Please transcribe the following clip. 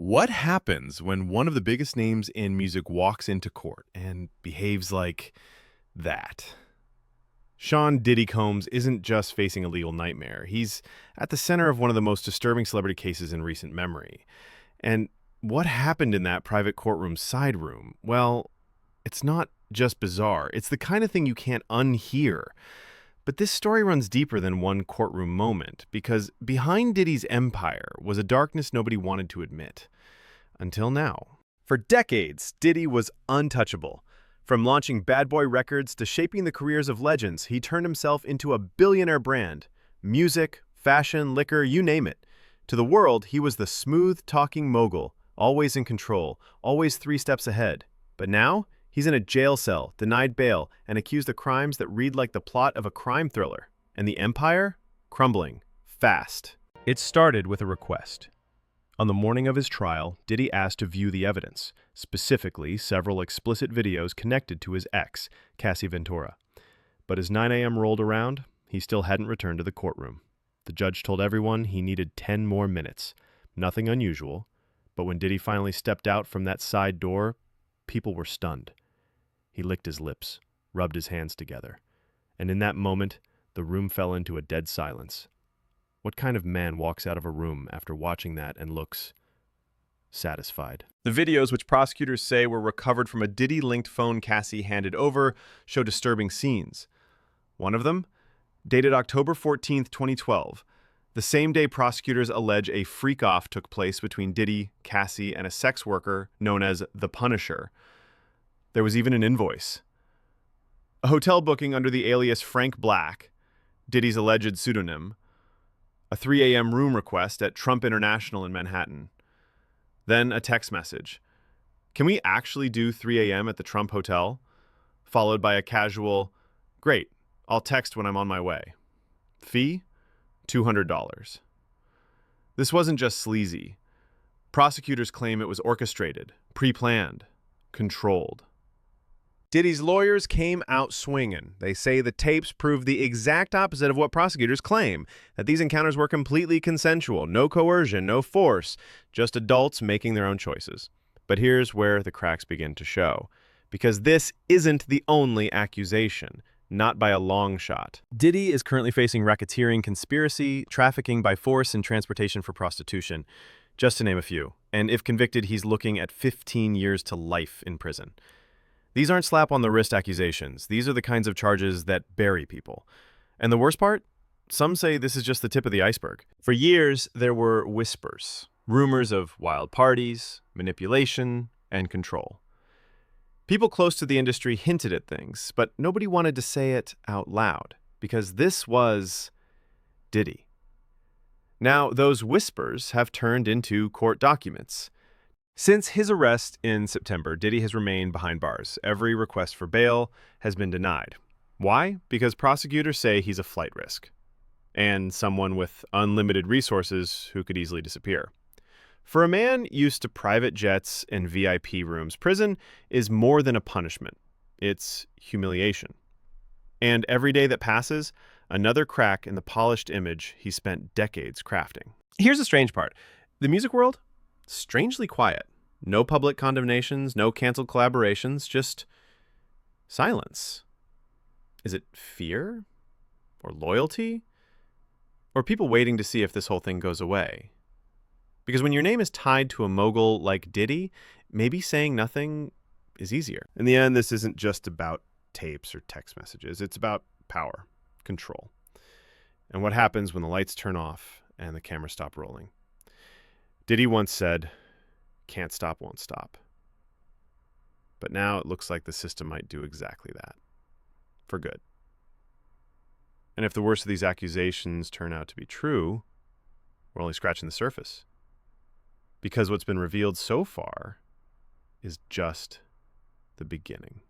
What happens when one of the biggest names in music walks into court and behaves like that? Sean Diddy Combs isn't just facing a legal nightmare. He's at the center of one of the most disturbing celebrity cases in recent memory. And what happened in that private courtroom side room? Well, it's not just bizarre. It's the kind of thing you can't unhear. But this story runs deeper than one courtroom moment, because behind Diddy's empire was a darkness nobody wanted to admit. Until now. For decades, Diddy was untouchable. From launching Bad Boy Records to shaping the careers of legends, he turned himself into a billionaire brand. Music, fashion, liquor, you name it. To the world, he was the smooth-talking mogul, always in control, always 3 steps ahead. But now, he's in a jail cell, denied bail, and accused of crimes that read like the plot of a crime thriller. And the empire? Crumbling. Fast. It started with a request. On the morning of his trial, Diddy asked to view the evidence, specifically several explicit videos connected to his ex, Cassie Ventura. But as 9 a.m. rolled around, he still hadn't returned to the courtroom. The judge told everyone he needed 10 more minutes. Nothing unusual, but when Diddy finally stepped out from that side door, people were stunned. He licked his lips, rubbed his hands together, and in that moment, the room fell into a dead silence. What kind of man walks out of a room after watching that and looks satisfied? The videos, which prosecutors say were recovered from a Diddy-linked phone Cassie handed over, show disturbing scenes. One of them, dated October 14, 2012, the same day prosecutors allege a freak-off took place between Diddy, Cassie, and a sex worker known as The Punisher. There was even an invoice. A hotel booking under the alias Frank Black, Diddy's alleged pseudonym, a 3 a.m. room request at Trump International in Manhattan. Then a text message. Can we actually do 3 a.m. at the Trump Hotel? Followed by a casual, great, I'll text when I'm on my way. Fee? $200. This wasn't just sleazy. Prosecutors claim it was orchestrated, pre-planned, controlled. Diddy's lawyers came out swinging. They say the tapes prove the exact opposite of what prosecutors claim, that these encounters were completely consensual, no coercion, no force, just adults making their own choices. But here's where the cracks begin to show, because this isn't the only accusation, not by a long shot. Diddy is currently facing racketeering, conspiracy, trafficking by force, and transportation for prostitution, just to name a few. And if convicted, he's looking at 15 years to life in prison. These aren't slap-on-the-wrist accusations. These are the kinds of charges that bury people. And the worst part? Some say this is just the tip of the iceberg. For years, there were whispers, rumors of wild parties, manipulation, and control. People close to the industry hinted at things, but nobody wanted to say it out loud, because this was Diddy. Now, those whispers have turned into court documents. Since his arrest in September, Diddy has remained behind bars. Every request for bail has been denied. Why? Because prosecutors say he's a flight risk and someone with unlimited resources who could easily disappear. For a man used to private jets and VIP rooms, prison is more than a punishment. It's humiliation. And every day that passes, another crack in the polished image he spent decades crafting. Here's the strange part. The music world? Strangely quiet. No public condemnations, no canceled collaborations, just silence. Is it fear? Or loyalty? Or people waiting to see if this whole thing goes away? Because when your name is tied to a mogul like Diddy, maybe saying nothing is easier. In the end, this isn't just about tapes or text messages. It's about power, control, and what happens when the lights turn off and the cameras stop rolling. Diddy once said, "Can't stop, won't stop." But now it looks like the system might do exactly that. For good. And if the worst of these accusations turn out to be true, we're only scratching the surface. Because what's been revealed so far is just the beginning.